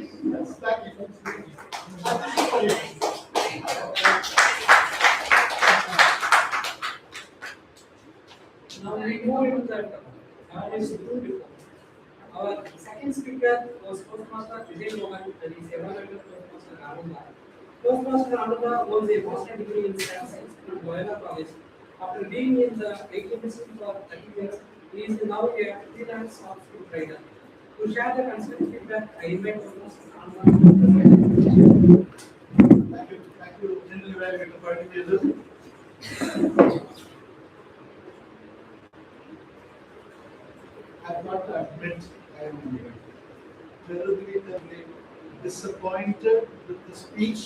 Thank you. Now we move into that is two different. Our second speaker was Toastmaster Vijay Mohan, that is evaluated Toastmaster Ananda. Toastmaster Ananda holds a master's degree in statistics from Loyola College. After being in the IT industry for 30 years, he is now a freelance software trader. To share the concept feedback, I invite Toastmaster Ananda. Thank you. Generally, very good party. I've got to admit, I'm terribly disappointed with the speech.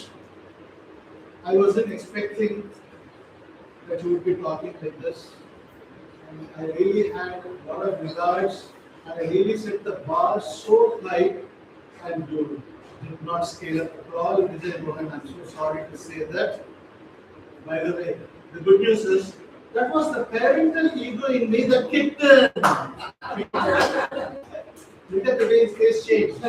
I wasn't expecting that you would be talking like this. And I really had a lot of regards, and I really set the bar so high, and you did not scale up at all. Vijay Mohan, I'm so sorry to say that. By the way, the good news is that was the parental ego in me that kicked in. Look at the way his face changed.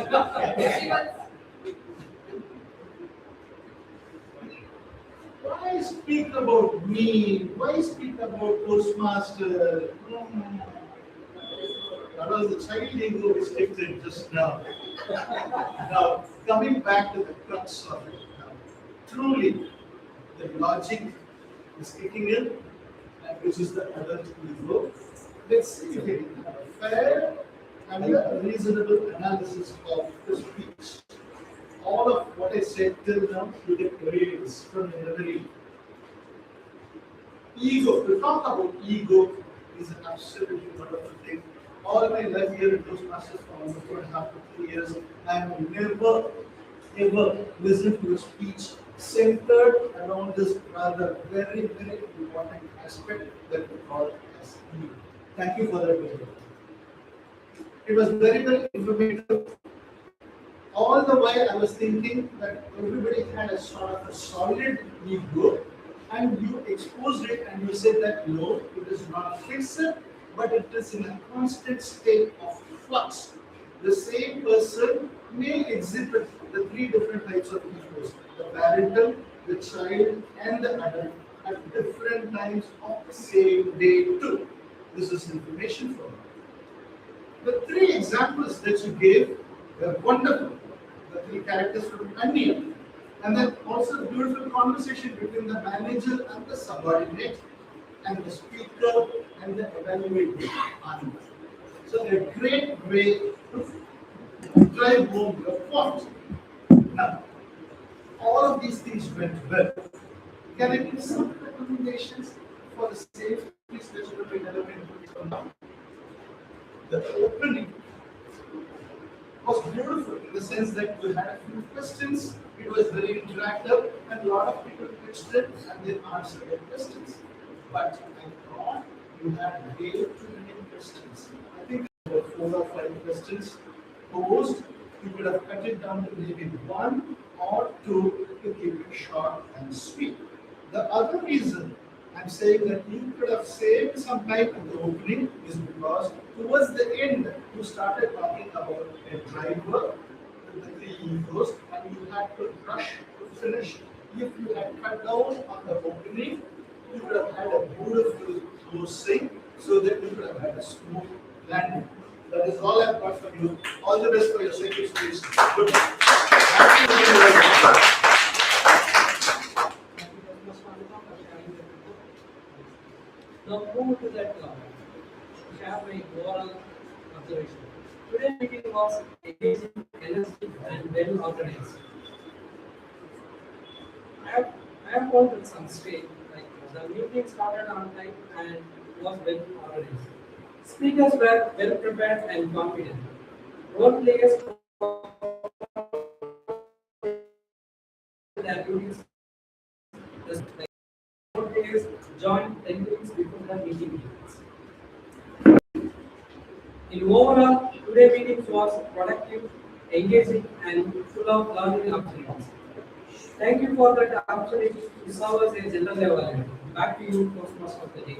Why speak about me? Why speak about Toastmaster? That was the child ego which kicked in just now. Now, coming back to the crux of it now. Truly, the logic is kicking in, and which is the adult ego. Let's see if we can have a fair and a reasonable analysis of the speech. All of what I said till now, you get raised from memory. Ego, to talk about ego is an absolutely wonderful thing. All my life here in Toastmasters for almost 2.5 to 3 years, I have never ever listened to a speech centered around this rather very, very important aspect that we call as ego. Thank you for that video. It was very, very informative. All the while I was thinking that everybody had a sort of a solid ego, and you exposed it and you said that no, it is not fixed, but it is in a constant state of flux. The same person may exhibit the 3 different types of egos: the parental, the child, and the adult at different times of the same day too. This is information for you. The 3 examples that you gave were wonderful. The 3 characters from Anya. And then also the beautiful conversation between the manager and the subordinate, and the speaker and the evaluator. So a great way to drive home your point. Now, all of these things went well. Can I give some recommendations for the same piece that you will be delivering from now? The opening was beautiful in the sense that you had a few questions, it was very interactive, and a lot of people pitched in and they answered their questions. But I thought you had way too many questions. I think there were 4 or 5 questions posed. You could have cut it down to maybe 1 or 2 to keep it short and sweet. The other reason I'm saying that you could have saved some time in the opening is because towards the end you started talking about a driver with the 3 egos, and you had to rush to finish. If you had cut down on the opening, you could have had a beautiful closing so that you could have had a smooth landing. That is all I've got for you. All the best for your second speech. Good. Thank you very much. Now move to that share my overall observation. Today's meeting was engaging, energetic, and well organized. I have found with some state, like the meeting started on time and was well organized. Speakers were well prepared and confident. Role players their duties. Role players joined 10 minutes before the meeting begins. In overall, today's meeting was productive, engaging, and full of learning opportunities. Thank you for that opportunity to serve as a general evaluator. Back to you, Toastmaster of the day.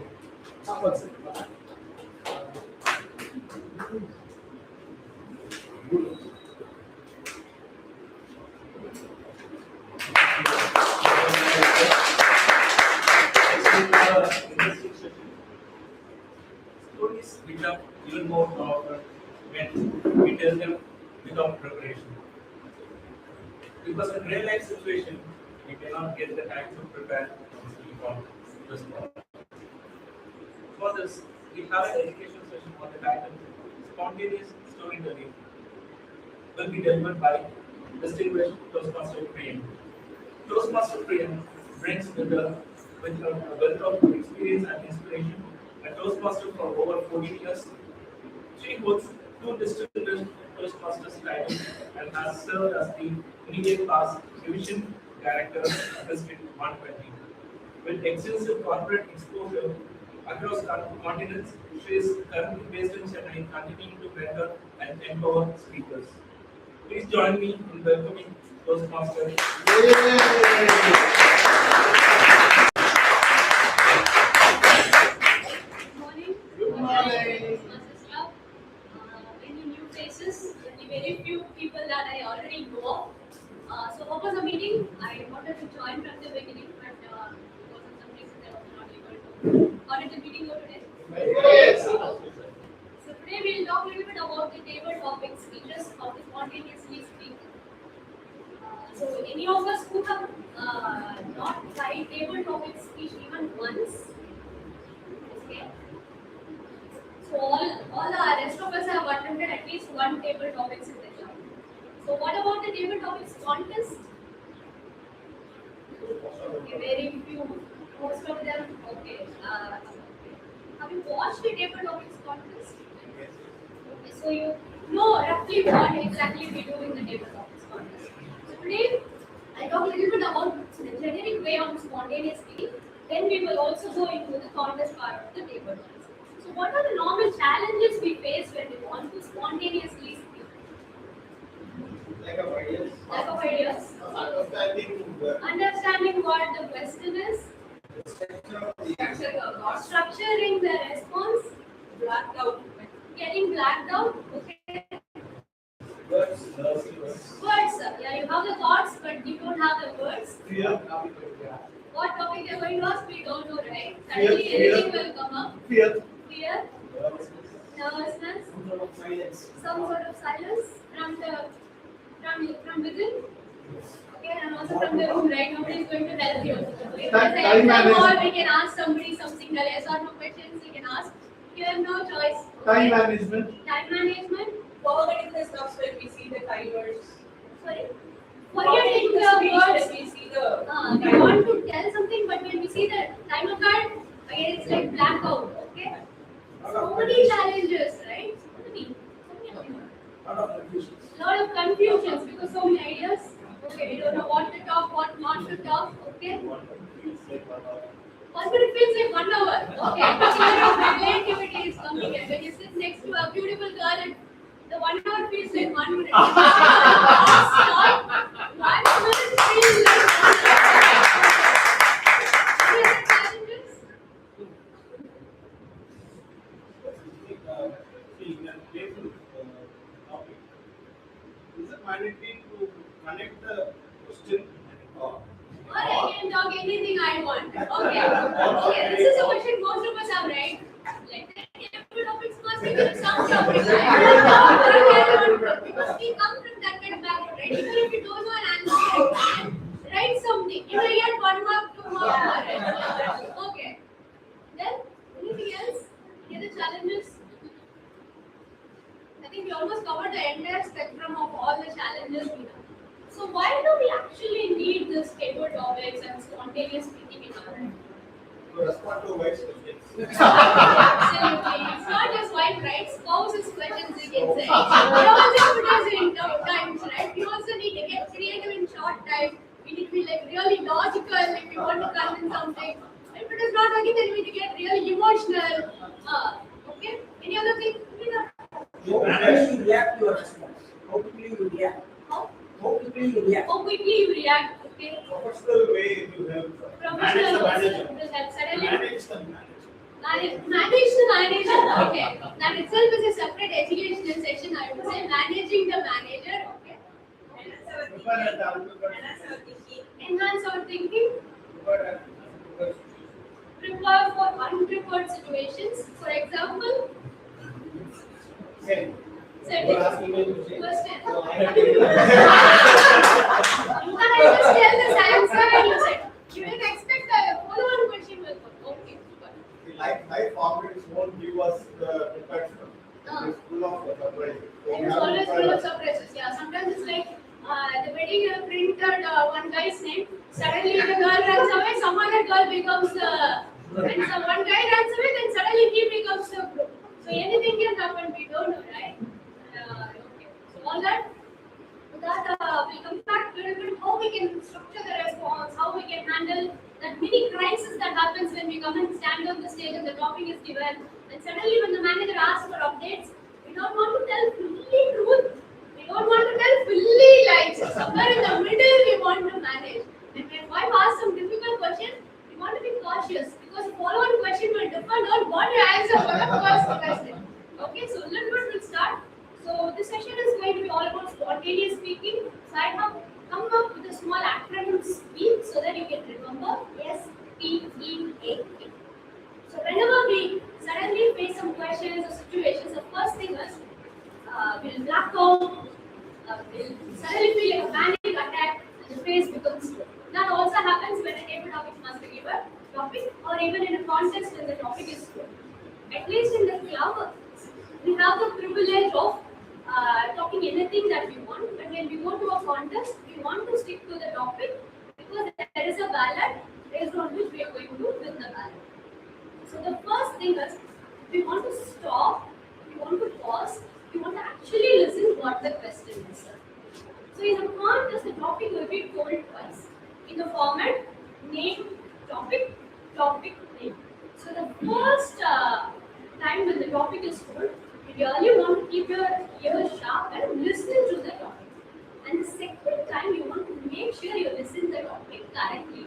Because in real life situation, we cannot get the time to prepare for this problem. For this, we have an education session on the title Spontaneous Storytelling will be delivered by distinguished Toastmaster Priyan. Toastmaster Priyan brings with a wealth of experience and inspiration. A Toastmaster for over 14 years, she holds two distinguished Toastmasters titles and has served as the immediate past division director of District 120. With extensive corporate exposure across continents, she is currently based in Chennai, continuing to mentor and empower speakers. Please join me in welcoming Toastmasters. Morning. Good morning. Toastmasters Club. Many new faces, very few people that I already know. So what was the meeting? I wanted to join from the beginning, but because of some reason I was not able to. How did the meeting go today? Yes. So today we'll talk a little bit about the table topic speeches, how to spontaneously speak. So any of us who have not tried table topic speech even once, okay? So all the rest of us have attempted at least one table topics in the club. So what about the table topics contest? Okay, very few. Most of them, okay. Have you watched the table topics contest? Okay, so you know roughly what exactly we do in the table topics contest. So today, I talk a little bit about the generic way of spontaneously. Then we will also go into the contest part of the table topics. So what are the normal challenges we face when we want to spontaneously speak? Lack of ideas. Lack of ideas. Understanding what the question is. Structuring the response. Blacked out. Getting blacked out. Okay. Words. Words. Yeah, you have the thoughts, but you don't have the words. Fear. What topic you're going to ask, we don't know, right? Fear, Suddenly fear. anything will come up. Fear. Fear, nervousness, some sort of silence from within. Okay, and also from the room, right? Nobody is going to help you. If there's an Time exam management. or we can ask somebody some single yes or no questions, we can ask. You have no choice. Time Okay? management. Time management. Forgetting the stuff when we see the timers. Sorry. Forgetting the words. We see the We want to tell something, but when we see the timer card, again it's like blackout. Okay. So many challenges, right? So many. Lot of confusions because so many ideas. Okay, we don't know what to talk, what not to talk. Okay. 1 minute feels like 1 hour. Okay. Fear of relativity is coming in. When you sit next to a beautiful girl, and the 1 hour feels like 1 minute. Stop. 1 minute feels like 1 hour. What are the challenges? Is it mandatory to connect the question Or I can talk anything I want. Okay. Okay, this is a question most of us have, right? Like, every topics must be some topic. Because we come from that kind of background, right? Even if you don't know an answer, write something. You may get 1 mark, 2 marks for it. Okay. Then, anything else? Any other challenges? I think we almost covered the entire spectrum of all the challenges we have. So why do we actually need this table topics and spontaneous speaking in our life? to respond to wife's questions? Absolutely. It's not just wife, right? Spouses questions we can say. We also put us in tough times, right? We also need to get creative in short time. We need to be like really logical if we want to convince something. If it is not working, then we need to get really emotional. Okay? Any other thing? How quickly you react to your response? How quickly you react? How? How quickly you react? How quickly you react? Okay? Professional way you have Professional manage the person. manager. That suddenly Manage the manager. manage the manager. Okay. That itself is a separate educational session. I would say managing the manager. Okay. Prepare at the alphabet. Enhance our thinking. Prepare at Prepare for unprepared situations. For example, Send. setting You are asking me to say. question. So I have to writing a printed one guy's name. Suddenly the girl runs away, some other girl becomes and so one guy runs away, then suddenly he becomes the group. So anything can happen, we don't know, right? Okay. So all that we'll come back to a little bit how we can structure the response, how we can handle that mini crisis that happens when we come and stand on the stage and the topic is given, and suddenly when the manager asks for updates, we don't want to tell fully truth, we don't want to tell fully lies. Somewhere in the middle we want to manage. And when wife asks some difficult question, we want to be cautious because the follow-on question will depend on what you answer for the first question. Okay, so a little bit will start. So this session is going to be all about spontaneous speaking. So I have come up with a small acronym SPEAK so that you can remember S.P.E.A.K. So whenever we suddenly face some questions or situations, the first thing is we'll black out, we'll suddenly feel like a panic attack, and the face becomes slow. That also happens when a table topic must give a topic, or even in a contest when the topic is slow. At least in the club, we have the privilege of talking anything that we want, but when we go to a contest, we want to stick to the topic because there is a ballot based on which we are going to win the ballot. So the first thing is we want to stop, we want to pause, we want to actually listen what the question is. So in a contest, the topic will be told twice. In the format, name, topic, topic, name. So the first time when the topic is told, you really want to keep your ears sharp and listen to the topic. And the second time, you want to make sure you listen to the topic correctly.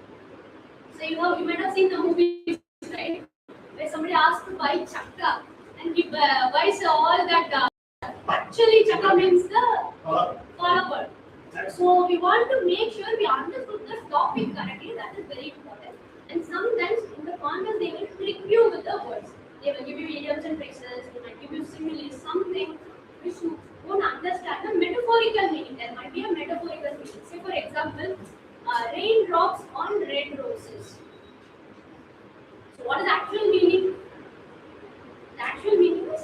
So you might have seen the movies, right? Where somebody asks to buy chakka and he buys all that. Actually, chakka means the flower. So we want to make sure we understood the topic correctly. That is very important. And sometimes in the contest, they will trick you with the words. They will give you idioms and phrases, they might give you similes, something which you won't understand the metaphorical meaning. There might be a metaphorical meaning. Say, for example, raindrops on red roses. So, what is the actual meaning? The actual meaning is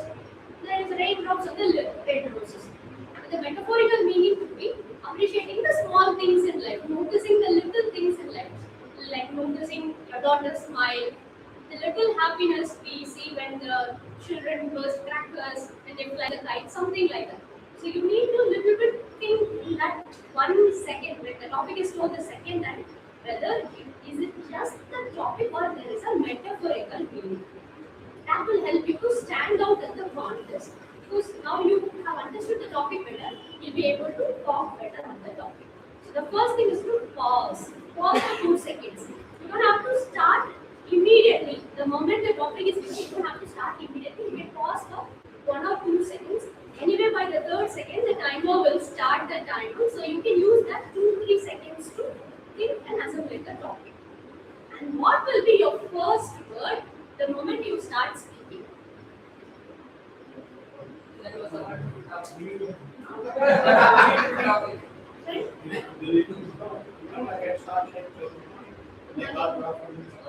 there is raindrops on the red roses. But the metaphorical meaning could be appreciating the small things in life, noticing the little things in life, like noticing your daughter's smile, the little happiness we see when the children burst crackers, when they fly the kite, something like that. So you need to little bit think in that 1 second when the topic is told the second time, whether is it just the topic or there is a metaphorical meaning. That will help you to stand out in the contest. Because now you have understood the topic better, you'll be able to talk better on the topic. So the first thing is to pause. Pause for 2 seconds. You don't have to start immediately. The moment the topic is finished, you don't have to start immediately. You can pause for 1 or 2 seconds. Anyway, by the 3rd second, the timer will start the timer. So you can use that 2-3 seconds to think and assemble the topic. And what will be your first word the moment you start speaking? That was a hard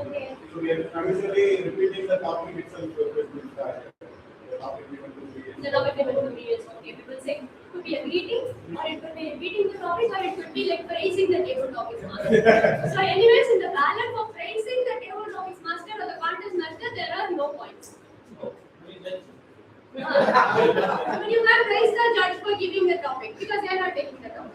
Okay. So we are usually repeating the topic itself. The topic we will be is okay. We will say it could be a greeting, or it could be repeating the topic, or it could be like praising the table topics master. So, anyways, in the ballot for praising the table topics master or the contest master, there are no points. But you can praise the judge for giving the topic because they are not taking the topic.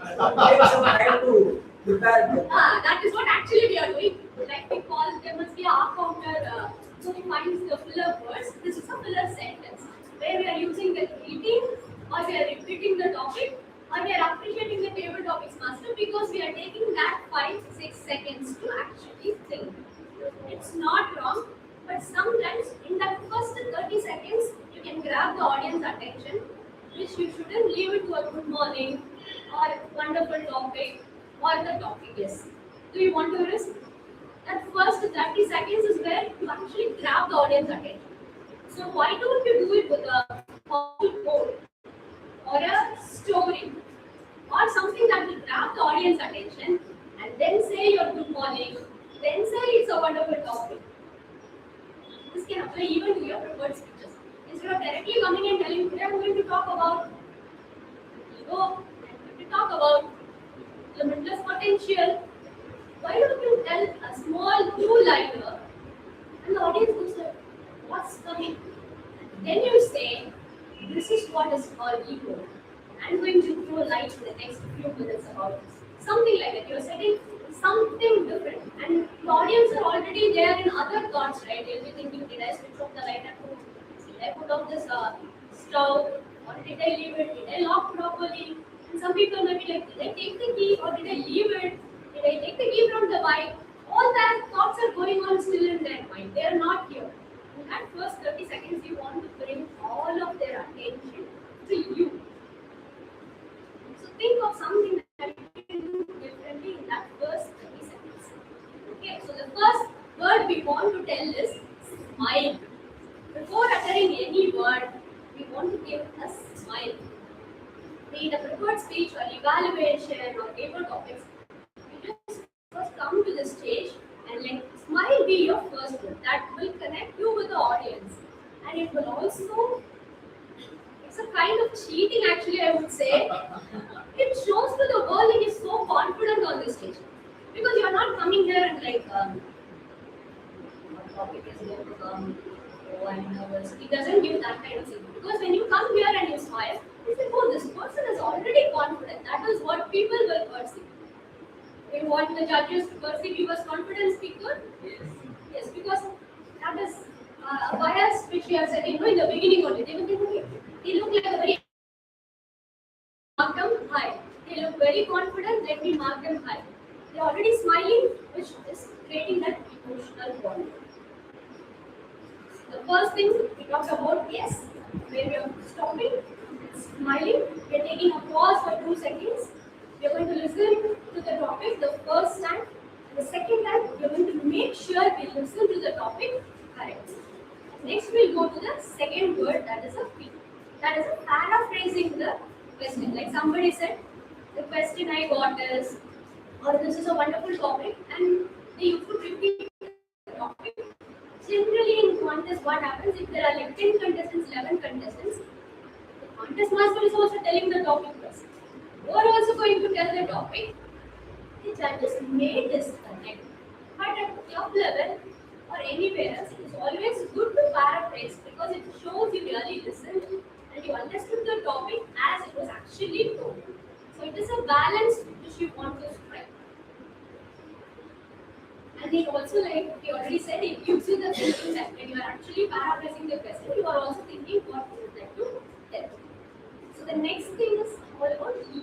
That is what actually we are doing. Like we call, there must be a counter who finds the filler words. This is a filler sentence where we are using the greeting, or we are repeating the topic, or we are appreciating the table topics master because we are taking that 5-6 seconds to actually think. It's not wrong, but sometimes in that first 30 seconds, you can grab the audience attention, which you shouldn't leave it to a good morning or wonderful topic or the topic is. Do you want to risk? That first 30 seconds is where you actually grab the audience attention. So why don't you do it with a powerful quote or a story or something that will grab the audience attention and then say your good morning, then say it's a wonderful topic. This can apply even to your prepared speeches. Instead of directly coming and telling today I'm going to talk about ego, I'm going to talk about the potential. Why don't you tell a small two-liner and the audience goes like, what's coming? Then you say, this is what is called ego. I'm going to throw light in the next few minutes about this. Something like that. You're setting something different. And the audience are already there in other thoughts, right? They'll be thinking, did I switch off the light at home? Did I put off this stove? Or did I leave it? Did I lock properly? And some people may be like, did I take the key or did I leave it? Did I take the key from the bike? All that thoughts are going on still in their mind. They are not here. In that first 30 seconds, you want to bring all of their attention to you. So think of something that you can do differently in that first 30 seconds. Okay, so the first word we want to tell is smile. Before uttering any word, we want to give a smile. Be it a prepared speech or evaluation or paper topics, you just first come to the stage and let smile be your first word. That will connect you with the audience. And it will also, it's a kind of cheating actually, I would say. It shows to the world that you're so confident on this stage. Because you're not coming here and like, what topic is going to come? Oh, I'm nervous. It doesn't give that kind of thing. Because when you come here and you smile, you say, oh, this person is already confident. That is what people will perceive. You want the judges to perceive you as confident speaker? Yes. Yes, because that is a bias which we have said, in the beginning only. They look like a very mark them high. They look very confident, let me mark them high. They're already smiling, which is creating that emotional bond. The first thing we talked about, yes, where we are stopping, smiling, we are taking a pause for 2 seconds. We are going to listen to the topic the first time. The second time, we are going to make sure we listen to the topic correctly. Next, we'll go to the second word, that is a P. That is a paraphrasing the question. Like somebody said, the question I got is, or this is a wonderful topic, and they used to repeat the topic. Generally, in contest, what happens if there are like 10 contestants, 11 contestants, the contest master is also telling the topic first. You are also going to tell the topic. The judges may disconnect, but at club level or anywhere else, it is always good to paraphrase because it shows you really listened and you understood the topic as it was actually told. So it is a balance which you want to strike. And it also, like we already said, it gives you the thinking that when you are actually paraphrasing the question, you are also thinking what you would like to tell. So the next thing is all about E.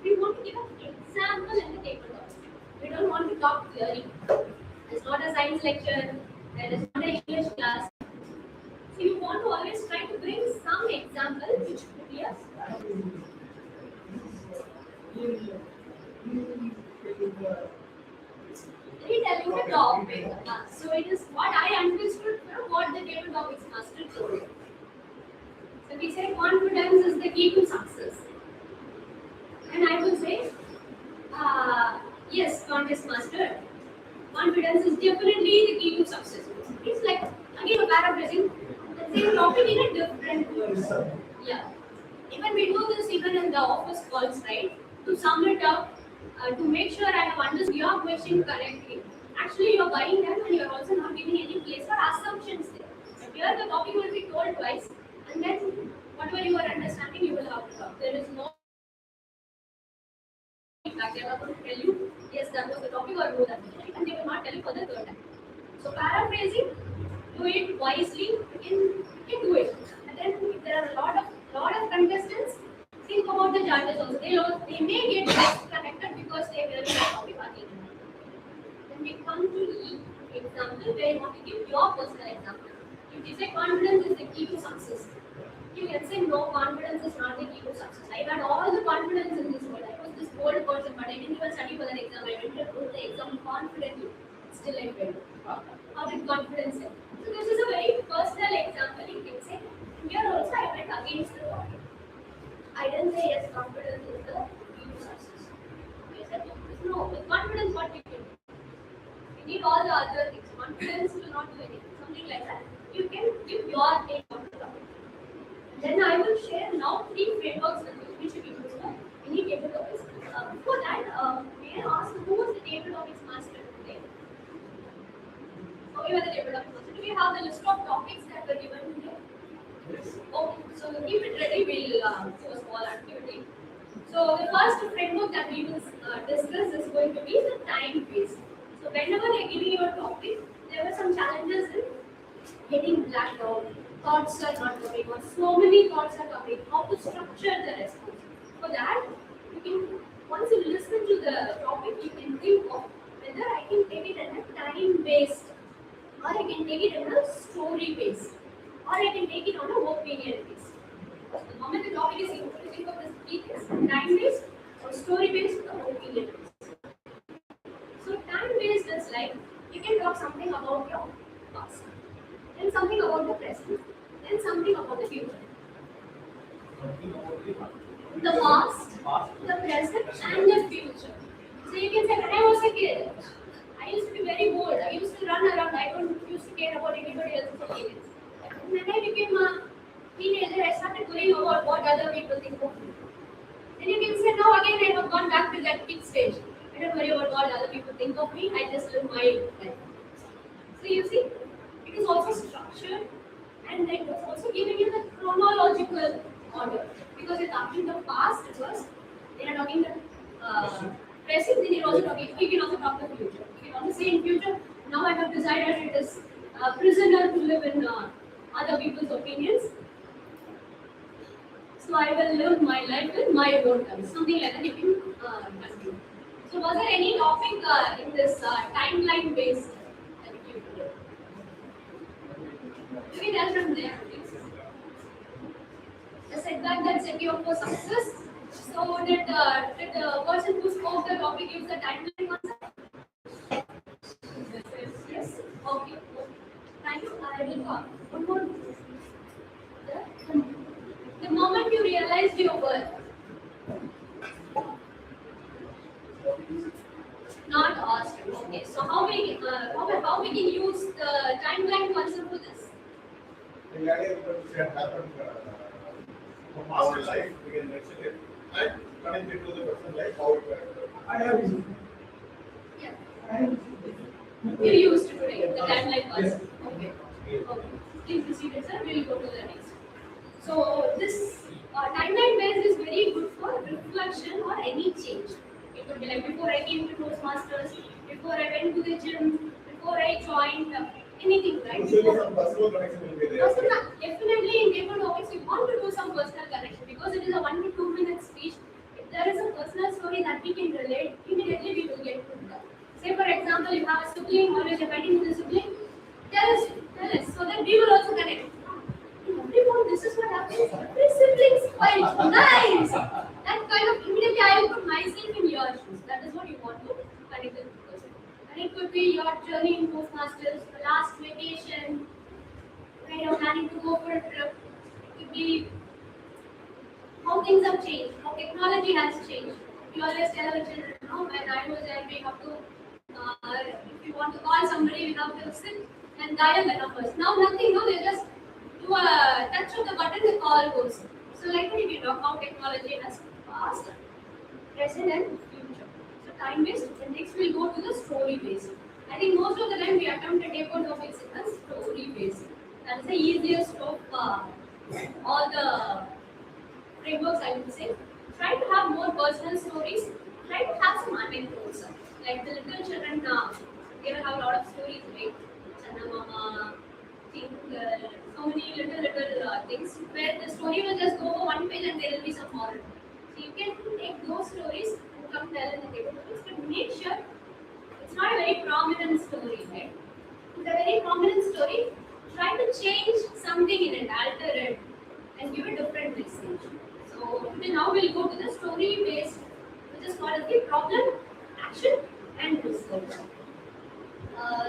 We want to give an example and a table talk. We don't want to talk theory. It's not a science lecture. There is not an English class. So you want to always try to bring some example which could be a retelling the topic. So it is what I understood from what the table topics master told. So we say confidence is the key to success. And I will say, yes, contest master, confidence is definitely the key to success. It's like, again, a paraphrasing the same topic in a different words. Yeah. Even we do this even in the office calls, right? To sum it up, to make sure I have understood your question correctly. Actually, you're buying them and you're also not giving any place for assumptions there. But here the topic will be told twice, and then whatever you are understanding, you will have to talk. There is no feedback. They are not going to tell you, yes, that was the topic or no, that was the topic, and they will not tell you for the third time. So paraphrasing, do it wisely, you can do it. And then if there are a lot of contestants, think about the judges also. They may get disconnected because they will be topic again. Then we come to E, example, where you want to give your personal example. If you say confidence is the key to success, you can say no, confidence is not the key to success. I had all the confidence in this world. I was this bold person, but I didn't even study for that exam. I went to do the exam confidently. Still I failed. How did confidence help? So this is a very personal example. You can say, here also I went against the topic. I didn't say yes, confidence is the key to success. I said no, with confidence what we can do. We need all the other things. Confidence will not do anything. Something like that. You can give your take on the topic. Then I will share now 3 frameworks with you which you can use for any table topics. Before that, may I ask by the table topics. Do we have the list of topics that were given today? Okay, so keep it ready. We'll do a small activity. So the first framework that we will discuss is going to be the time based. So whenever they're giving you a topic, there were some challenges in getting blacked out. Thoughts are not coming, or so many thoughts are coming. How to structure the response? For that, you can once you listen to the topic, you can think of whether I can take it in a time based, or I can take it in a story based, or I can take it on a opinion based. The moment the topic is you to think of the three things: time based, or story based, or opinion based. So time based is like you can talk something about your past, then something about the present, then something about the future. The past, the present, and the future. So you can say, when I was a kid, I used to be very bold. I used to run around. I don't used to care about anybody else's opinions. When I became a teenager, I started worrying about what other people think of me. Then you can say, now again, I have gone back to that peak stage. I don't worry about what other people think of me. I just live my life. So you see, it is also structured, and it is also giving you the chronological order, because you're talking the past first, then you're talking the present, then you're also talking. You can also talk the future. You can also say in future. Now I have decided it is a prisoner to live in other people's opinions. So I will live my life with my own terms. Something like that you can continue. So was there any topic in this timeline based attitude? You can tell from there, please. The setback that set you up for success. So did the person who spoke the topic use the timeline concept? Yes. Okay. Thank you. I will go. One more. The moment you realized your worth. Not asked. Okay. So how we can use the timeline concept for this? The idea that happened from our life, we can mention it, and connect it to the person life, how it went. I have used Yeah. You used today the timeline concept. Okay. Okay. Please proceed, sir. We will go to the next. So this timeline based is very good for reflection or any change. It could be like before I came to Toastmasters, before I went to the gym, before I joined anything, right? Usually some personal connection will be there. Definitely in table topics you want to do some personal connection, because it is a 1 to 2 minute speech. If there is a personal story that we can relate, immediately we will get to that. Say for example, you have a sibling or you're fighting with a sibling, tell us, so that we will also connect. Everyone, this is what happens. Every siblings fight. Nice. That kind of immediately I will put myself in your shoes. That is what you want to connect with the person. And it could be your journey in Toastmasters, the last vacation, when you're planning to go for a trip. It could be how things have changed, how technology has changed. We always tell our children, when I was there, we have to, if you want to call somebody, we have to sit and dial the numbers. Now nothing, they just do a touch of the button, the call goes. So like when we talk how technology has past, present and future. So time based, and next we'll go to the story based. I think most of the time we attempt to take on topics in a story based. That's the easiest of all the frameworks, I would say. Try to have more personal stories. Try to have some anecdotes. Like the little children now, they will have a lot of stories, right? Channa Mama, so many little things where the story will just go for one page and there will be some moral. So you can take those stories and come tell in the table topics, but make sure it's not a very prominent story, right? It's a very prominent story. Try to change something in it, alter it, and give a different message. So now we'll go to the story based, which is called as the problem, action, and result.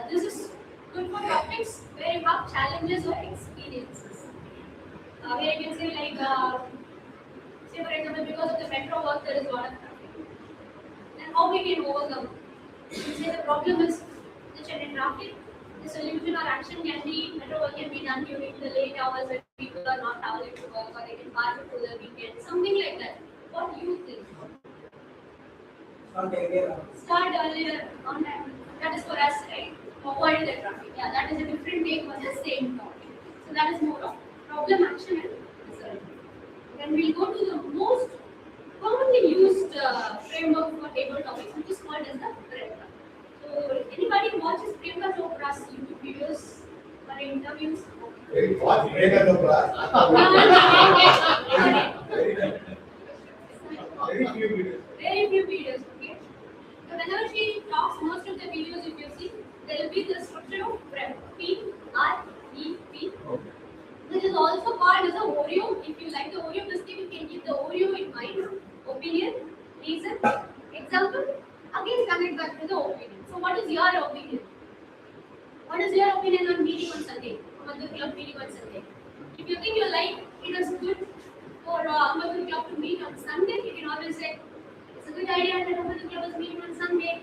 This is good for topics where you have challenges or experiences. Where you can say like, say for example, because of the metro work there is a lot of traffic. And how we can overcome? You say the problem is the sudden traffic. The solution or action can be metro work can be done during the late hours when people are not traveling to work, or they can park it to the weekend, something like that. What do you think? Start earlier. Start earlier on time. That is for us, right? avoid the traffic. Yeah, that is a different take on the same topic. So that is more of problem, action, and result. Then we'll go to the most commonly used framework for table topics, which is called as the PREP. So anybody watches Priyanka Chopra's YouTube videos or interviews? Hey, what? Priyanka Chopra? Very few videos. Very few videos, okay? So whenever she talks, most of the videos, if you see, there will be the structure of PREP, P-R-E-P, which is also called as a Oreo. If you like the Oreo biscuit, you can give the Oreo in mind, opinion, reason, example. Again, connect back to the opinion. So what is your opinion? What is your opinion on meeting on Sunday? Amateur Club meeting on Sunday. If you think you like it is good for Amateur Club to meet on Sunday, you can always say it's a good idea that Amateur Club is meeting on Sunday.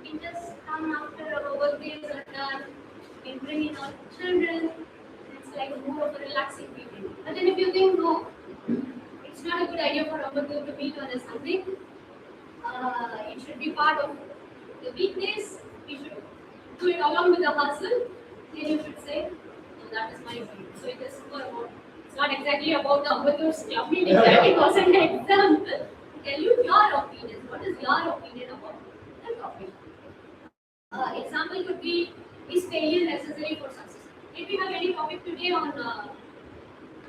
You can just come after our workdays are done. You can bring in our children. It's like more of a relaxing meeting. But then if you think no, it's not a good idea for Amateur to meet on a Sunday. It should be part of the weekdays. We should do it along with the hustle. Then you should say, no, that is my opinion. So it is for about, it's not exactly about the Amateur's club meeting, right? It was an example to tell you your opinion. What is your opinion about the topic? Example could be, is failure necessary for success? Did we have any topic today on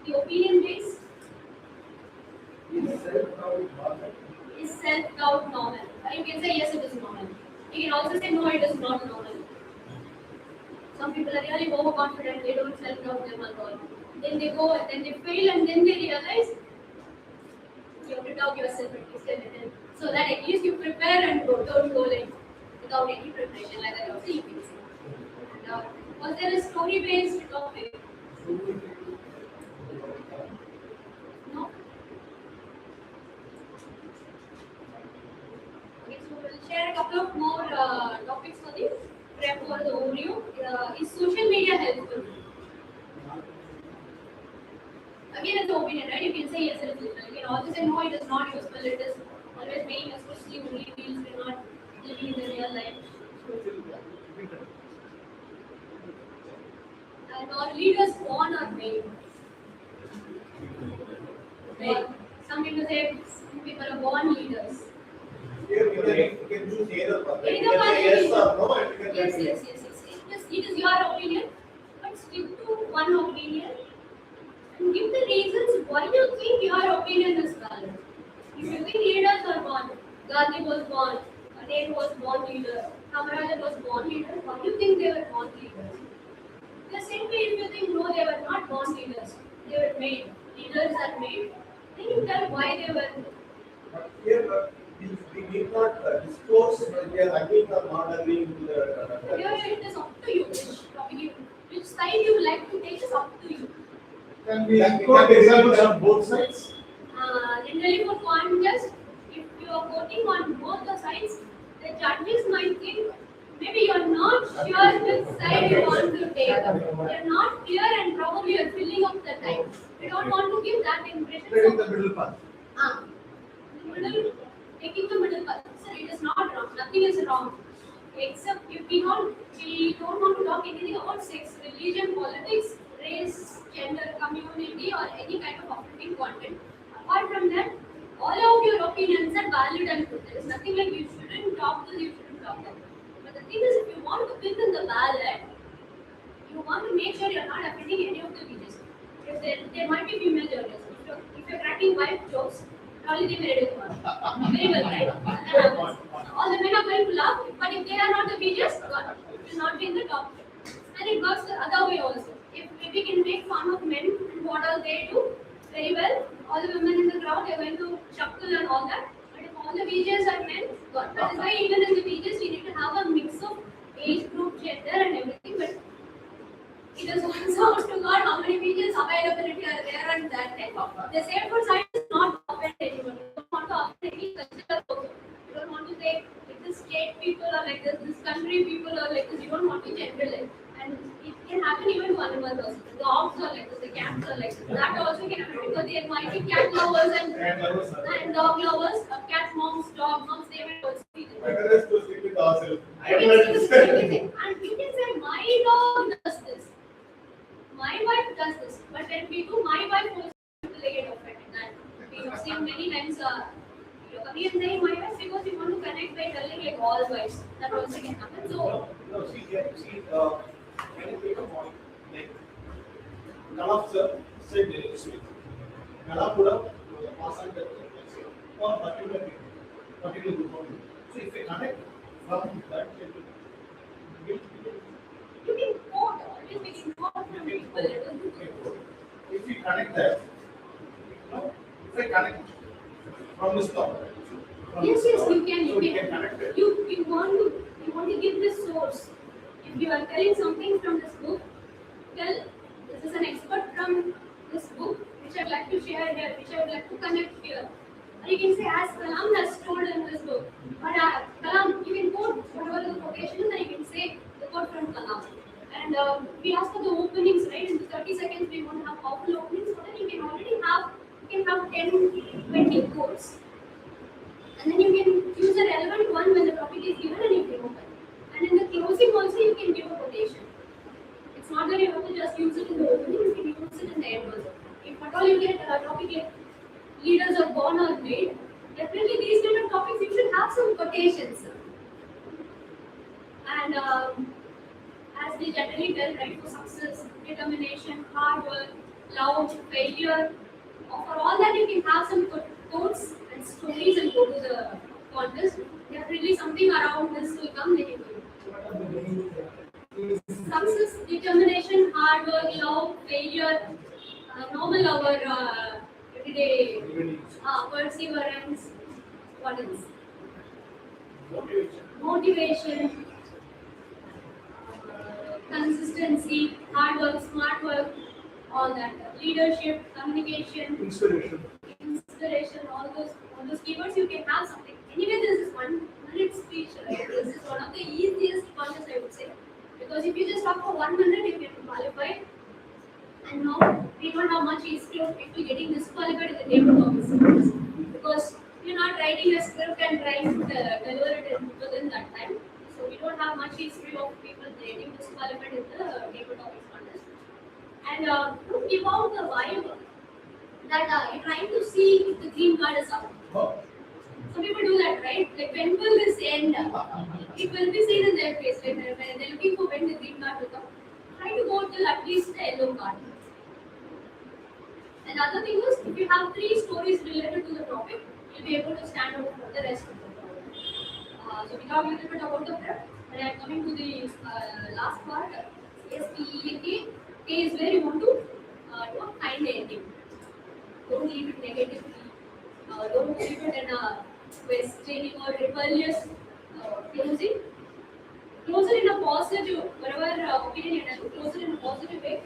the opinion base? Is self-doubt normal? You can say yes, it is normal. You can also say no, it is not normal. Some people are really overconfident, they don't self-doubt them at all. Then they go, then they fail, and then they realize you have to doubt yourself at least a little. So that at least you prepare and go, don't go like without any preparation, like that also you can say. And, was there a story-based topic? No? Okay, so we'll share a couple of more topics for the prep for the Oreo. Is social media helpful? Again, it's an opinion, right? You can say yes, it is useful. You can also say no, it is not useful. It is always being especially only reels. We're not living in the real life. And are leaders born or made? Right? Some people say some people are born leaders. Here you can choose either one. Either You can one say you yes can- or no, and you can Yes, say yes, yes, yes. It is your opinion, but stick to one opinion and give the reasons why you think your opinion is valid. If you think leaders are born, Gandhi was born, Nehru was born leader, Kamarajan was born leader, why do you think they were born leaders? The same way, if you think no, they were not born leaders, they were made. Leaders are made. Then you tell why they were. But here we need not disclose whether we are agreeing or not agreeing to the. Here it is up to you which side you like to take is up to you. Can we Can quote we- examples on both sides? Generally for contest, if you are voting on both the sides, the judges might think maybe you are not sure which side you want to take. You are not clear and probably you are filling up the time. You don't want to give that impression. Taking So, the middle path. middle, taking the middle path. So it is not wrong. Nothing is wrong. Except if we don't want to talk anything about sex, religion, politics, race, gender, community, or any kind of offending content. Apart from that, all of your opinions are valid and good. There is nothing like you shouldn't talk this, you shouldn't talk that. But the thing is, if you want to win in the ballot, you want to make sure you're not offending any of the videos. If there might be female judges. If you're cracking wife jokes, probably they may reduce one. Very well, right? That happens. All the men are going to laugh, but if they are not the videos, God, it will not be in the top 10. And it works the other way also. If we can make fun of men and what all they do, very well. All the women in the crowd are going to chuckle and all that. But if all the VJs are men, God, that is why even in the VJs we need to have a mix of age group, gender, and everything. But it is also up to God how many VJs availability are there and that day. The same for science is not offend anyone. You don't want to offend any culture also. You don't want to say like this state people are like this country people are like this. You don't want to generalize. And it can happen even to animals also. The dogs are like this, the cats are like this. That also can happen because there might be cat lovers and dog lovers. Cat moms, dog moms, they might also be there. Better is to stick with ourselves. I You am can not say the same thing. And you can say all wise. That also can happen. So, No, see, when you take a point, like, Kala sir said this week, Kala put up the pass and the or particular group of people. So if you connect from that, you can quote, always we can quote from people. if we connect that, if I connect from this topic, Yes, yes, you can. so we can connect it. You want to give the source. If you are telling something from this book, tell this is an expert from this book, which I'd like to share here, which I would like to connect here. Or you can say, as Kalam has told in this book. But Kalam, you can quote whatever the quotation is, and you can say the quote from Kalam. And we ask for the openings, right? In the 30 seconds, we want to have powerful openings, so that you can already have, you can have 10, 20 quotes. And then you can use a relevant one when the topic is given and you can open. And in the closing also you can give a quotation. It's not that you have to just use it in the opening, you can use it in the end also. If at all you get a topic like leaders are born or made, definitely these kind of topics you should have some quotations. And as they generally tell, right, for success, determination, hard work, love, failure, for all that you can have some quotes and stories and go to the contest. Definitely something around this will come, then you will. Success, determination, hard work, love, failure, normal our everyday perseverance, what else? Motivation, consistency, hard work, smart work, all that. Leadership, communication, inspiration, all those keywords you can have something. Anyway, this is 1 minute speech, right? This is one of the easiest contests I would say. Because if you just talk for 1 minute, you can qualify. And now we don't have much history of people getting disqualified in the table topics. Because you're not writing a script and trying to deliver it within that time. So we don't have much history of people getting disqualified in the table topics contest. And to give out the vibe that you're trying to see if the green card is up. Some people do that, right? Like when will this end? It will be seen in their face when they're looking for when the green card will come. Try to go till at least the yellow card. And the other thing is, if you have 3 stories related to the topic, you'll be able to stand out for the rest of the topic. So we talked a little bit about the prep, and I'm coming to the last part. S.P.E.A.K. K is where you want to do a kind ending. Don't leave it negatively. Don't leave it in a questioning or rebellious closing. Close it in a positive, whatever opinion you have, close it in a positive way.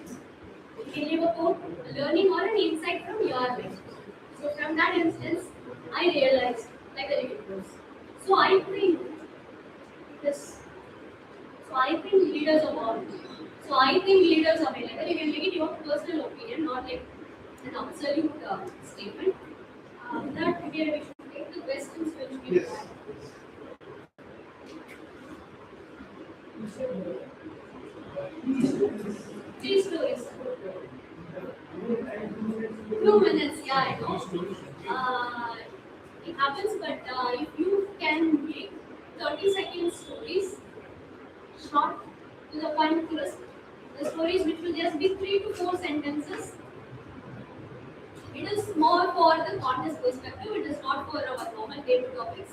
You can leave a quote, a learning or an insight from your life. So from that instance, I realized, like the living close. So I think this. So I think leaders are born. So I think leaders are made. Like you can make it your personal opinion, not like an absolute statement. That again we should take the questions which we Yes. have. 3 stories. 2 minutes, yeah, I know. It happens, but if you can make 30-second stories, short to the point, crisp, the stories which will just be 3 to 4 sentences. It is more for the contest perspective, it is not for our normal table topics.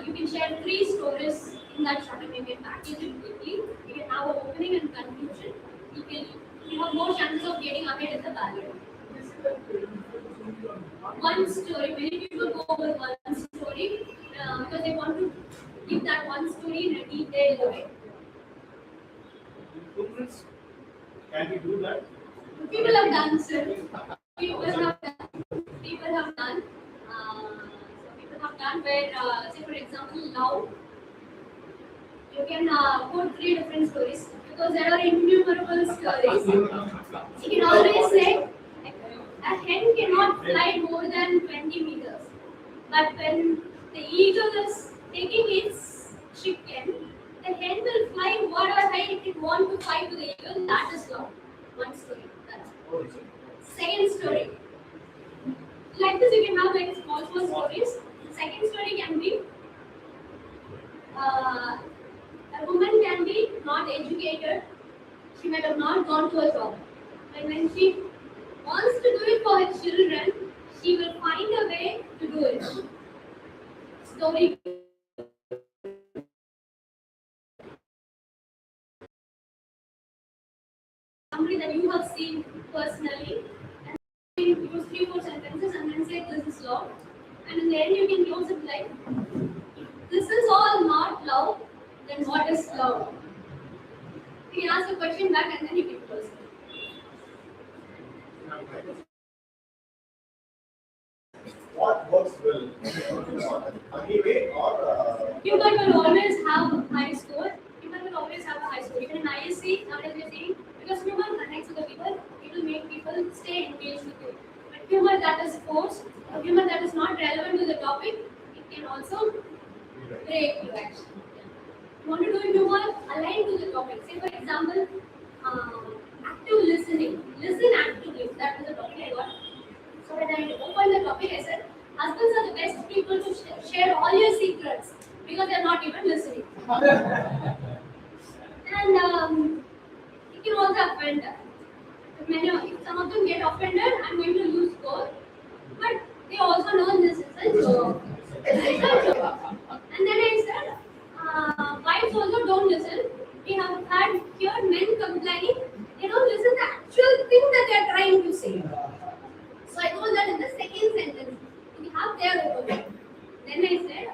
You can share 3 stories in that sharpen. You can package it quickly. You can have an opening and conclusion. You have more chances of getting ahead in the ballot. One story. Many people go with one story because they want to give that one story in a detailed way. 2 minutes? Can we do that? People have done, sir. People have done. People have done. So people have done where, say for example, now you can put 3 different stories because there are innumerable stories. You can always say a hen cannot fly more than 20 meters, but when the eagle is taking its chicken, the hen will fly whatever height it wants to fly to the eagle. That is long. One story. That's it. Second story. Like this, you can have like small stories. The second story can be educated, she might have not gone to a job. But when she wants to do it for her children, she will find a way to do it. Story. Somebody that you have seen personally, and use 3-4 sentences and then say this is love. And in the end you can close it like, this is all not love, then what is love? You can ask the question back and then you can close it. What works well? Anyway, or Humor will always have a high score. Humor will always have a high score. Even in ISC, nowadays we are saying, because humor connects with the people, it will make people stay engaged with you. But humor that is forced, or humor that is not relevant to the topic, it can also break you actually. You want to do humor aligned to the topic. Say for example, active listening. Listen actively. That was the topic I got. So when I opened the topic, I said, husbands are the best people to share all your secrets because they are not even listening. And it can also offend. If some of them get offended, I'm going to lose score. But they also know this is a joke. It's a joke. And then I said, wives also don't listen. We have had heard men complaining, they don't listen to the actual thing that they are trying to say. So I told that in the second sentence, we have their opinion. Then I said,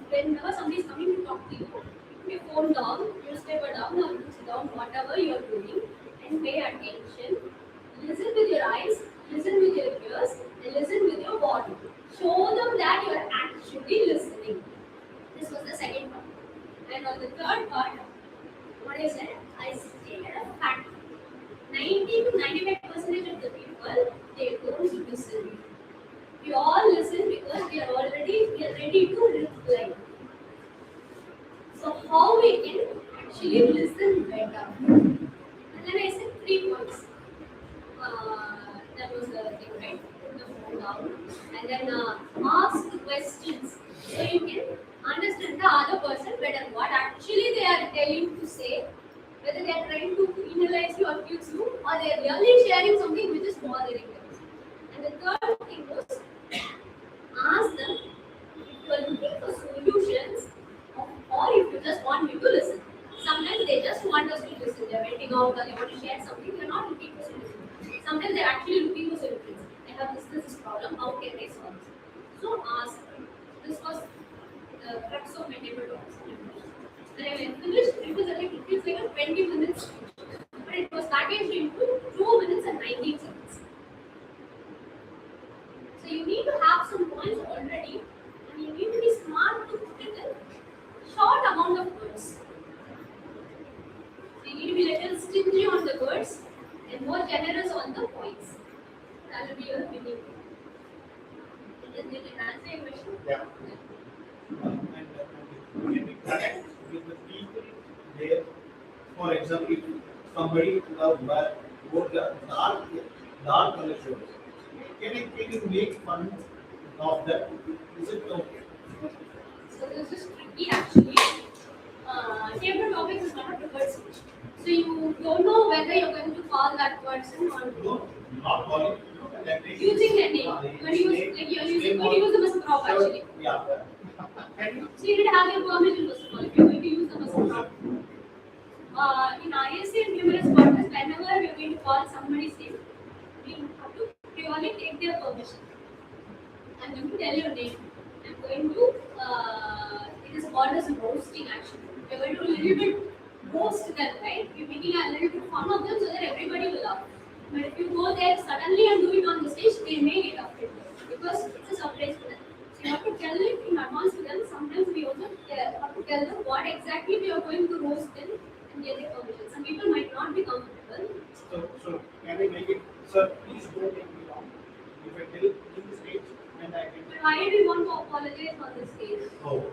whenever somebody is coming to talk to you, put your phone down, newspaper down, or books down, whatever you are doing, and pay attention. Listen with your eyes, listen with your ears, and listen with your body. Show them that you are actually listening. This was the second part. And on the third part, what I said, I stated a fact. 90 to 95% of the people, they don't listen. We all listen because we are ready to reply. So how we can actually listen better? And then I said 3 points. That was the thing, right? Put the phone down and then ask questions so you can understand the other person better. What actually they are telling to say, whether they are trying to penalize you or accuse you, or they are really sharing something which is bothering them. And the third thing was ask them if you are looking for solutions or if you just want me to listen. Sometimes they just want us to listen. They are waiting out or they want to share something. They are not looking for solutions. Sometimes they are actually looking for solutions. I have this problem. How can I solve it? So ask them. This was the crux of my table talks. When I finished, it was like a 20 minutes speech. But it was packaged into 2 minutes and 19 seconds. So you need to have some points already and you need to be smart to put it in short amount of words. So you need to be a little stingy on the words and more generous on the points. That will be your winning. Did it answer your question? yeah. And can we connect with the people there? For example, if somebody wore the dark color shirts, can you make fun of that? Is it okay? So this is tricky actually. Table topics is not a preferred speech. So you don't know whether you're going to call that person or No, not calling. using their name. You're going to use them as a prop actually. Yeah. So you need to have your permission first of all if you're going to use them as a prop. In ISC and numerous partners, whenever we're going to call somebody's name, we have to purely take their permission. I'm going to tell your name. I'm going to, it is called as roasting actually. You're going to a little bit roast them, right? You're making a little bit fun of them so that everybody will laugh. But if you go there suddenly and do it on the stage, they may get offended because it's a surprise for them. So you have to tell it in advance to them. Sometimes we also have to tell them what exactly we are going to roast them and get their permission. Some people might not be comfortable. So can I make it, sir, please don't take me wrong. If I tell in the stage and I can. But why do you want to apologize on the stage? Oh.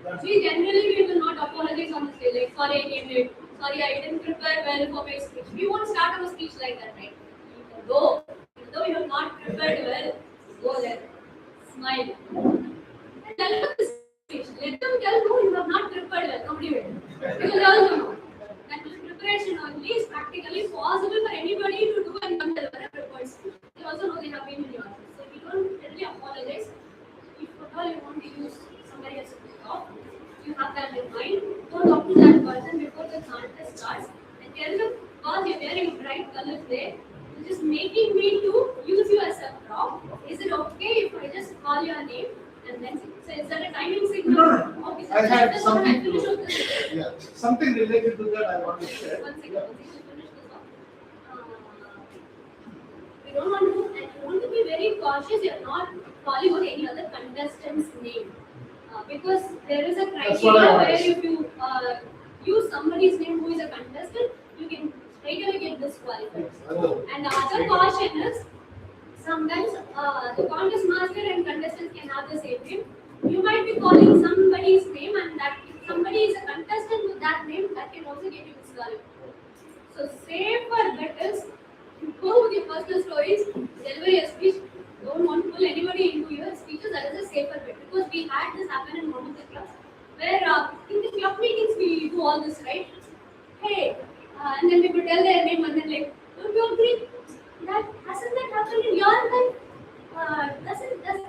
That's See, generally we will not apologize on the stage. Like, sorry, I came late. Sorry, I didn't prepare well for my speech. We won't start our speech like that, right? Though you have not prepared well, go there, smile, and tell them this Let them tell no, you have not prepared well. Nobody will. Because they also know that preparation only is practically possible for anybody to do and come deliver a prepared speech. They also know they have been in the office. So we don't really apologize. If at all you want to use somebody else's talk, you have that in mind. Go talk to that person before the contest starts and tell them, because you're wearing bright colors there, you're just making me to use you as a prop. Is it okay if I just call your name and then so is that a timing signal? No. Okay, I had just something want to finish to- with this. Yeah, something related to that I want to share. One second, finish this off. We don't want to, and you want to be very cautious. You're not calling out any other contestant's name because there is a That's what criteria I where wanted. if you use somebody's name who is a contestant, you can straight away get disqualified. And the other caution is sometimes the contest master and contestants can have the same name. You might be calling somebody's name, and that if somebody is a contestant with that name, that can also get you disqualified. So safer bet is you go with your personal stories, deliver your speech. Don't want to pull anybody into your speeches. That is a safer bet because we had this happen in one of the clubs where in the club meetings we do all this, right? Hey, and then people tell their name and then like, don't you agree? That hasn't that happened in your life? Doesn't that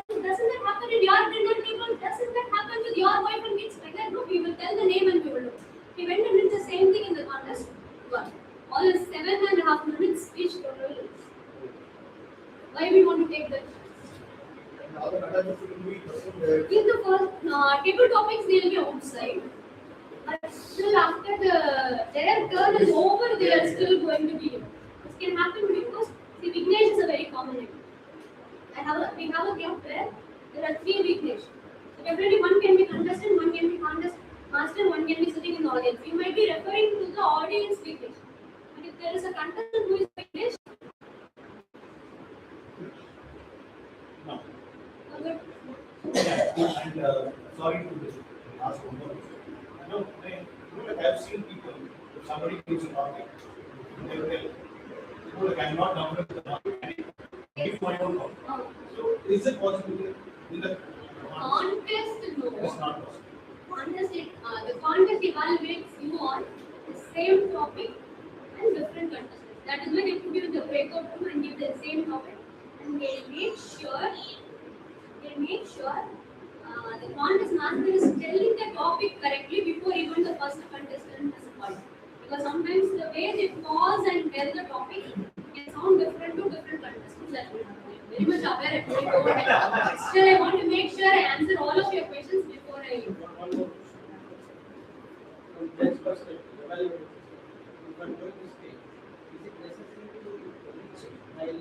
happen in your dinner table? Doesn't that happen with your wife and kids like that? No, we will tell the name and we will do. He went and did the same thing in the contest. Got all his 7.5 minutes speech total. Why we want to take that? Now the conductor will be In the first table topics, they will be outside. But still after their turn is over, they are still going to be here. This can happen because the Vignesh is a very common name. We have a club where there are 3 Vignesh. So definitely one can be contestant, one can be contest master, one can be sitting in the audience. You might be referring to the audience Vignesh. But if there is a contestant who is Vignesh, No. good. And sorry to ask one more. I know, like I've seen people, if somebody gives a topic, they will tell, like I'm not dominant with the topic, and give my own topic. So is it possible in the Contest, no. It's not possible. The contest evaluates you on the same topic and different contestants. That is why they put you in the breakout room and give the same topic, and they make sure the contest master is telling the topic correctly before even the first contestant is called. Because sometimes the way they pause and tell the topic can sound different to different contestants. That we are very much aware of it. Still, I want to make sure I answer all of your questions before I leave. One more question. From Judge's perspective, evaluate if I'm going to speak, is it necessary to reach while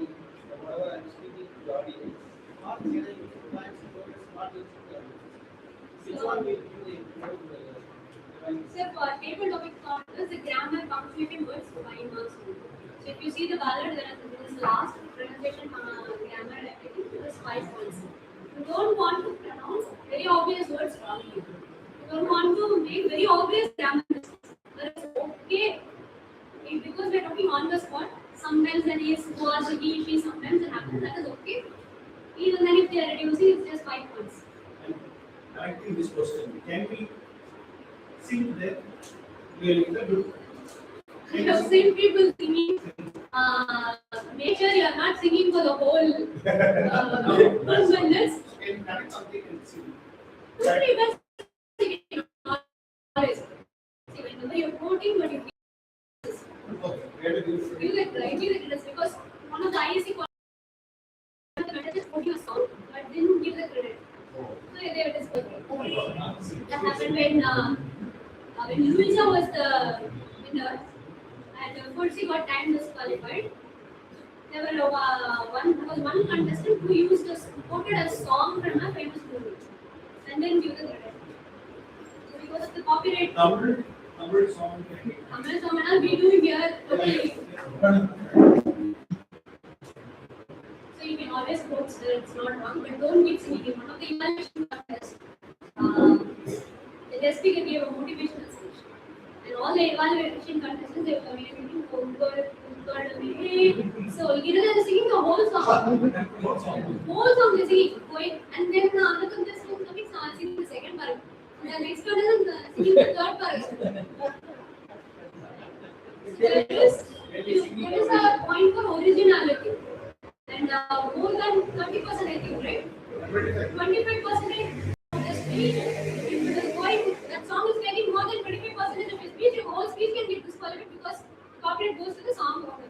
whatever I'm speaking to the audience, or can I use plans to focus not just to the audience? Which one will give the evaluation? So for table topic contest, the grammar punctuating words 5 marks. So if you see the ballot, there is this last pronunciation grammar and everything, it is 5 points. You don't want to pronounce very obvious words wrongly. You don't want to make very obvious grammar mistakes. But it's okay because we're talking on the spot. Sometimes an is, was, he, she, sometimes it happens. That is okay. Even then, if they are reducing, it's just 5 points. And connecting this question, can we see that really the group? I have seen people singing. Make sure you are not singing for the whole 1 minute. Can connect something and see. Nobody does singing always. See, whenever you're quoting, but you Okay, where do you give it right, give it because one of the ISC the contestants quoting a song but didn't give the credit. So they were disqualified. Oh my God. That happened when Luisa was the winner and Fulsi got time disqualified. There was one contestant who quoted a song from a famous movie and then give the credit. So because of the copyright, Tamil song. Tamil song and all we do here totally. So you can always quote that it's not wrong, but don't keep singing. In one of the evaluation contests, the S.P.E.A.K gave a motivational speech. And all the evaluation contestants, they were communicating so either they're singing the whole song. Whole song they're singing, going, and then the other contestant coming singing the second part. in the third person. There is a point for originality, and more than 30%, I think, right? 25% of the speech. If the point that song is getting more than 25% of the speech, your whole speech can get disqualified because copyright goes to the song owner.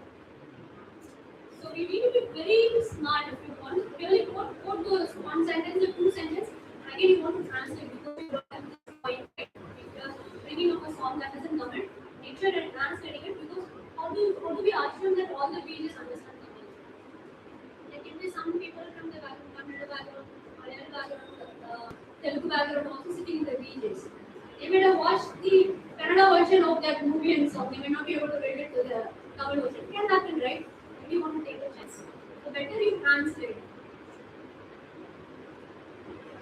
So we need to be very smart. If you want to really quote those one sentence or two sentences, again you want to translate because you don't have this point. Right? If you are bringing up a song that isn't covered, make sure you're translating it because how do we assume that all the pages understand Tamil? There can be some people from the Kannada background, Malayalam background, Telugu background also sitting in the pages. They may have watched the Kannada version of that movie and song. They may not be able to relate to the Tamil version. It can happen, right? You want to take a chance. So better you translate.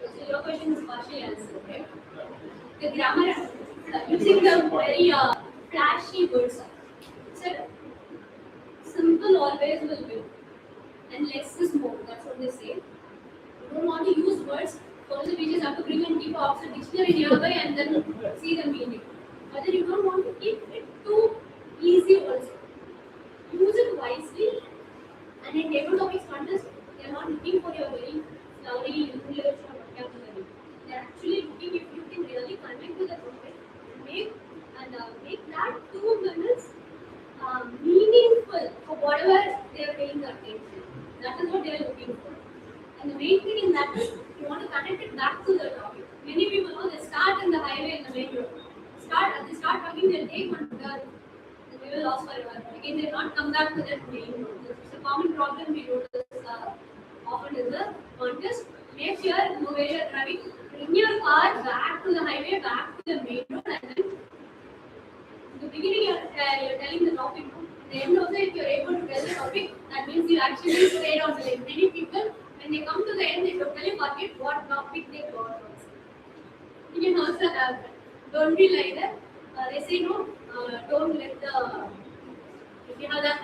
So your question is partially answered, right? The grammar, using the very flashy words. So simple always will win, and less is more. That's what they say. You don't want to use words. Also, we just have to bring in deep Oxford dictionary nearby and then see the meaning. But then you don't want to keep it too easy also. Use it wisely, and in table topics contest, they are not looking for your very flowery English or vocabulary. They are actually looking if you can really connect with the topic and make that 2 minutes meaningful for whatever they are paying attention. That is what they are looking for. And the main thing in that is you want to connect it back to the topic. Many people know they start in the highway in the main road. They start talking, they'll take one turn. We will lost forever. Again, they will not come back to that main road. It's a common problem we notice often in the contest. Make sure where you are driving, bring your car back to the highway, back to the main road, and then in the beginning you're telling the topic. At the end also, if you're able to tell the topic, that means you actually stayed on the lane. Many people, when they come to the end, they totally forget what topic they got. You can also have that. Don't be like that. They say no. Don't let the. If you have that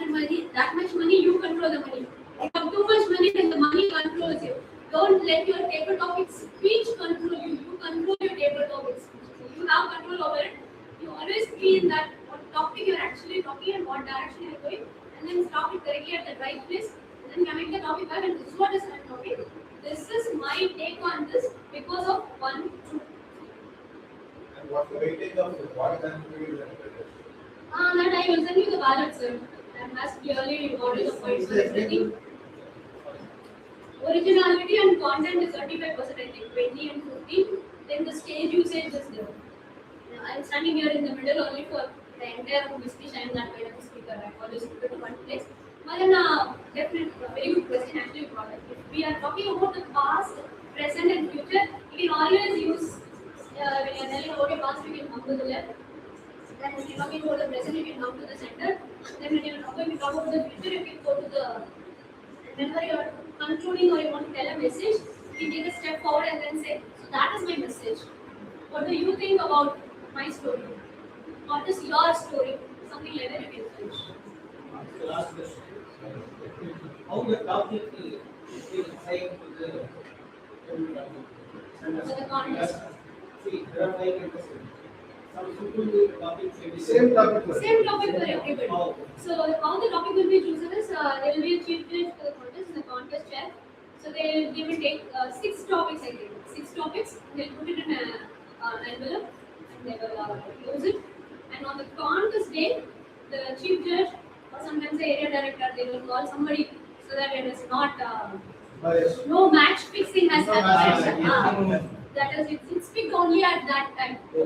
much money, you control the money. If you have too much money, then the money controls you. Don't let your table topic speech control you. You control your table topic speech. So you have control over it. You always be in that what topic you're actually talking and what direction you're going, and then stop it correctly at the right place, and then connect the topic back. And this is what is I'm talking. This is my take on this because of 1, 2. And what's the weightage of what then we will That I will send you the ballot, sir. That has clearly what is the point for everything. Originality and content is 35%, I think, 20 and 15. Then the stage usage is there. I'm standing here in the middle only for the entire speech. I'm that kind of a speaker. I always put it to one place. But then, definitely, very good question actually brought up. If we are talking about the past, present, and future, we can always use, when you're telling about your past, you can come to the left. Then when you're talking about the present, you can come to the center. Then when you're talking about the future, you can go to the. And whenever you're concluding or you want to tell a message, you take a step forward and then say, so that is my message. What do you think about my story? What is your story? Something like that you can finish. The last question. How the topic is assigned to the So the contest. See, there are 5 contestants. Some people do topics same topic? Same topic for everybody. How? So how the topic will be chosen is there will be a chief judge for the contest and the contest chair. So they will take 6 topics, I think. 6 topics. They'll put it in an envelope and they will close it. And on the contest day, the chief judge or sometimes the area director, they will call somebody so that it is not no match fixing has happened. That is, it's picked only at that time. To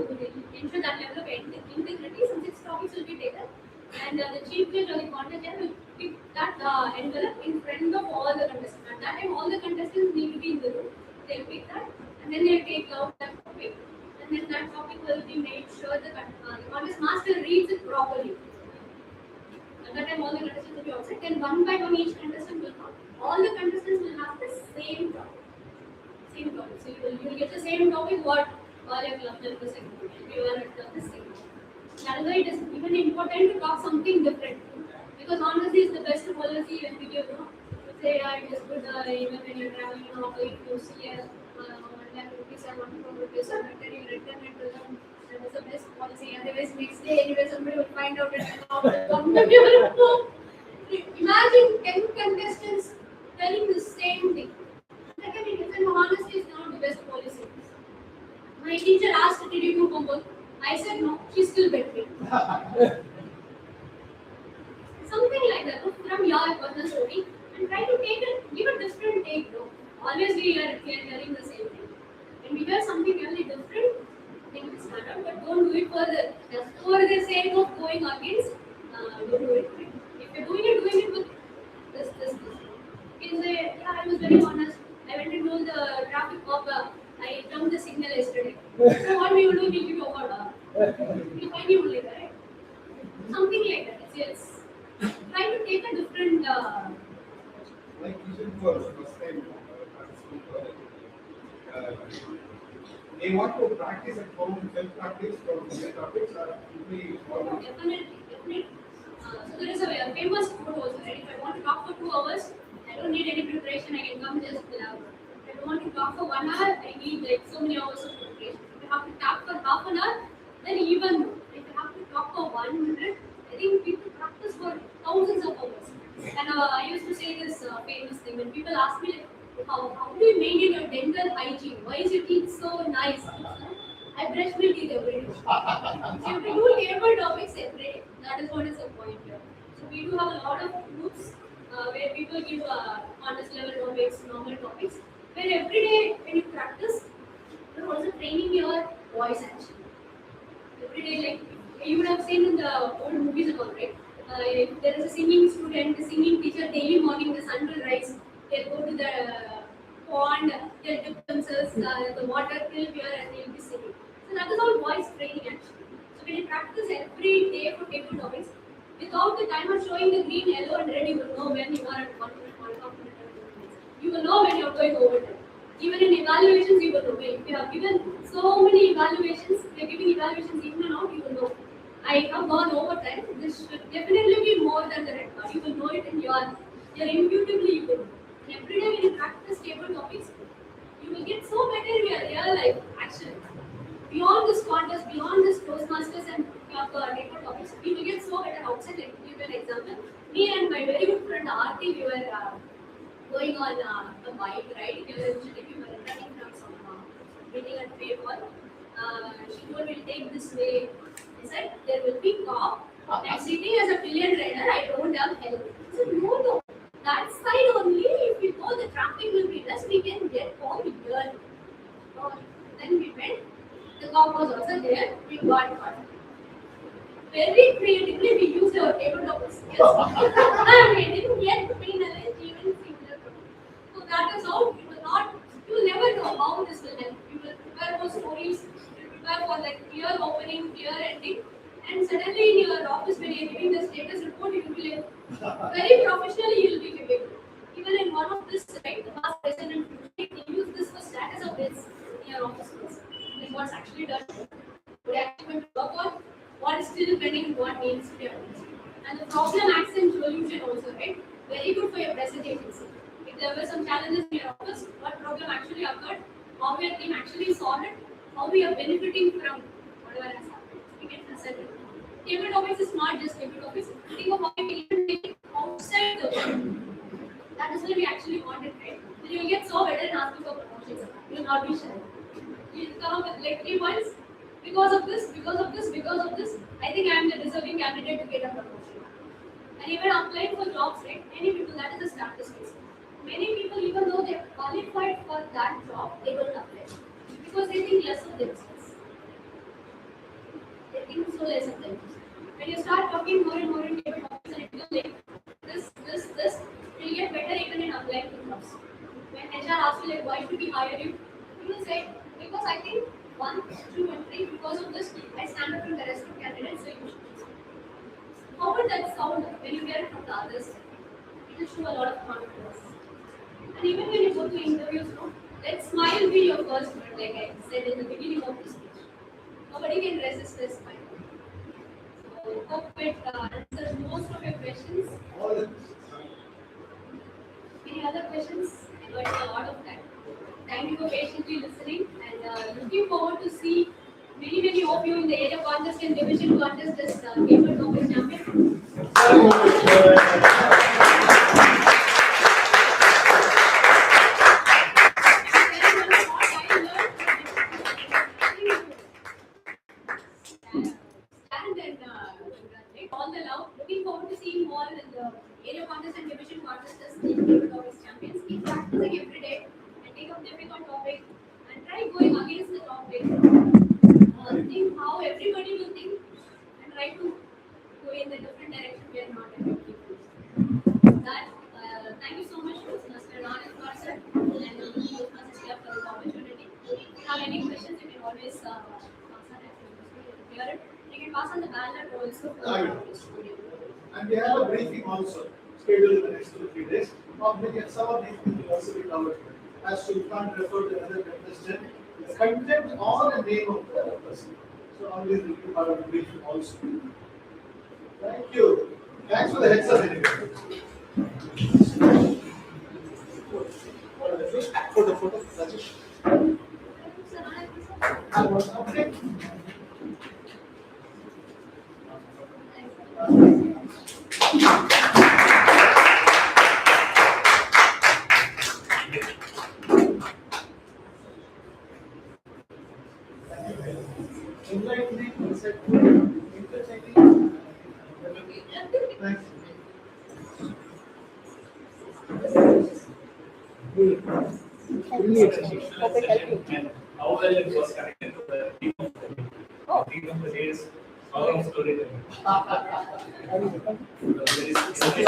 ensure that level of integrity, some 6 topics will be taken, and the chief judge or the contest judge will pick that envelope in front of all the contestants. At that time, all the contestants need to be in the room. They'll pick that, and then they'll take out that topic, and then that topic will be made sure the contest master reads it properly. At that time, all the contestants will be outside. Then one by one, each contestant will come. All the contestants will have the same topic. Same topic. So you will get the same topic what all your club members you are at the same. That is why it is even important to talk something different. Because honesty is the best policy when we give, say, it is good even when you're traveling, if you see a lakh rupees or 1 crore rupees, and then you return it to them. That is the best policy. Otherwise, next day, anyway, somebody will find out and come to your home. Imagine 10 contestants telling the same thing. Again, if honesty is not the best policy. My teacher asked, did you do homework? I said no, she still bet me. Something like that, from your personal story, and try to take it, give a different take, bro. Always we are hearing the same thing. When we hear something really different, think it's matter, but don't do it for just for the sake of going against, don't do it. If you're doing it with this. You can say, yeah, I was very honest. I went and told the traffic cop, I jumped the signal yesterday. So what we will do, we'll give you a order. We'll find you only, right? Something like that. Yes. Try to take a different. Like you said for first time they want to practice at home, self-practice for their topics or simply Definitely. So there is a famous quote also, right? If I want to talk for 2 hours, I don't need any preparation. I can come just blab. If I want to talk for 1 hour, I need like so many hours of preparation. If I have to talk for half an hour, then even more. If I have to talk for 1 minute, I think people practice for thousands of hours. And I used to say this famous thing when people ask me like, how do you maintain your dental hygiene? Why is your teeth so nice? I brush my teeth every day. So if we do table topics every day, that is what is the point here. So we do have a lot of groups where people give honest level topics, normal topics, where every day when you practice, you're also training your voice action. Every day, like you would have seen in the old movies and all, right? If there is a singing student, the singing teacher, daily morning the sun will rise, they'll go to the pond, they'll dip themselves, the water till here and they'll be singing. So that is all voice training actually. So when you practice every day for table topics, without the timer showing the green, yellow and red, you will know when you are at 1 minute, 1.5 minutes, and 2 minutes. You will know when you are going over time. Even in evaluations, you will know. If you have given so many evaluations, we are giving evaluations in and out, you will know. I have gone over time. This should definitely be more than the red card. You will know it in your intuitively you will know. And every day when you practice table topics, you will get so better in your real life action. Beyond this contest, beyond this Toastmasters and table topics, we will get so better outside. Let me give you an example. Me and my very good friend Aarti, we were going on a bike ride. We were returning from some meeting at paper. She told me to take this way. I said, there will be cop. I'm sitting as a pillion rider, I don't have help. I said, no. That side only, if we go, the traffic will be less, we can get home here. So then we went. The cop was also there, we got caught. Very creatively, we used our table topics skills. And we didn't get penalized even similar. So that is how you will never know how this will help. You will prepare for stories, you will prepare for like year opening, year ending, and suddenly in your office when you are giving the status report, you will be like, very professionally you will be giving. Even in one of this, right, the past, present, and future, you use this for status updates in your office. Like what's actually done, what actually going to work on, what is still pending, what needs to be done. And the problem accent solution also, right? Very good for your presentations. If there were some challenges in your office, what problem actually occurred, how your team actually solved it, how we are benefiting from whatever has happened. We can present it. Table topics is not just table topics. Think of how we can take it outside the world. That is where we actually want it, right? Then you will get so better in asking for promotions. You will not be shy. You will come up with like 3 points. Because of this, I think I am the deserving candidate to get a promotion. And even applying for jobs, right? Many people, that is a statistic. Many people, even though they are qualified for that job, they don't apply because they think less of themselves. They think so less of themselves. When you start talking more and more in table topics and it becomes like this, you'll get better even in applying for jobs. When HR asks you like, why should we hire you? You will say, because I think 1, 2, and 3, because of this, I stand up from the rest of candidates, so you should. How would that sound when you hear it from the others? It will show a lot of confidence. And even when you go to interviews, let smile be your first word, like I said in the beginning of the speech. Nobody can resist this smile. So, hope it answers most of your questions. all the Any other questions? I got a lot of time. Thank you for patiently listening and looking forward to see many of you in the area contest and division contest as paper topic champion. Stand and take all the love. Looking forward to seeing you all in the area contest and division contest as paper topics champions. Keep practicing every day and take up difficult topic and try going against the topic. Think how everybody will think and try to go in the different direction we are not effective. That, thank you so much, Mr. Anand Parson and Mr. S.P.E.A.K for this opportunity. If you have any questions, you can always pass on it. You can pass on the ballot also. And we have a briefing also scheduled in the next 2 or 3 days. Some of these things will also be covered. As to you can't refer to another contestant, the content or the name of the person. So always will be part of the briefing also. Thank you. Thanks for the heads up anyway. For the photo, Rajesh. And what's happening? Enlightening, insightful, entertaining. Thanks. And how well it was connected to the theme of the day. The theme of the day is song of storytelling. So very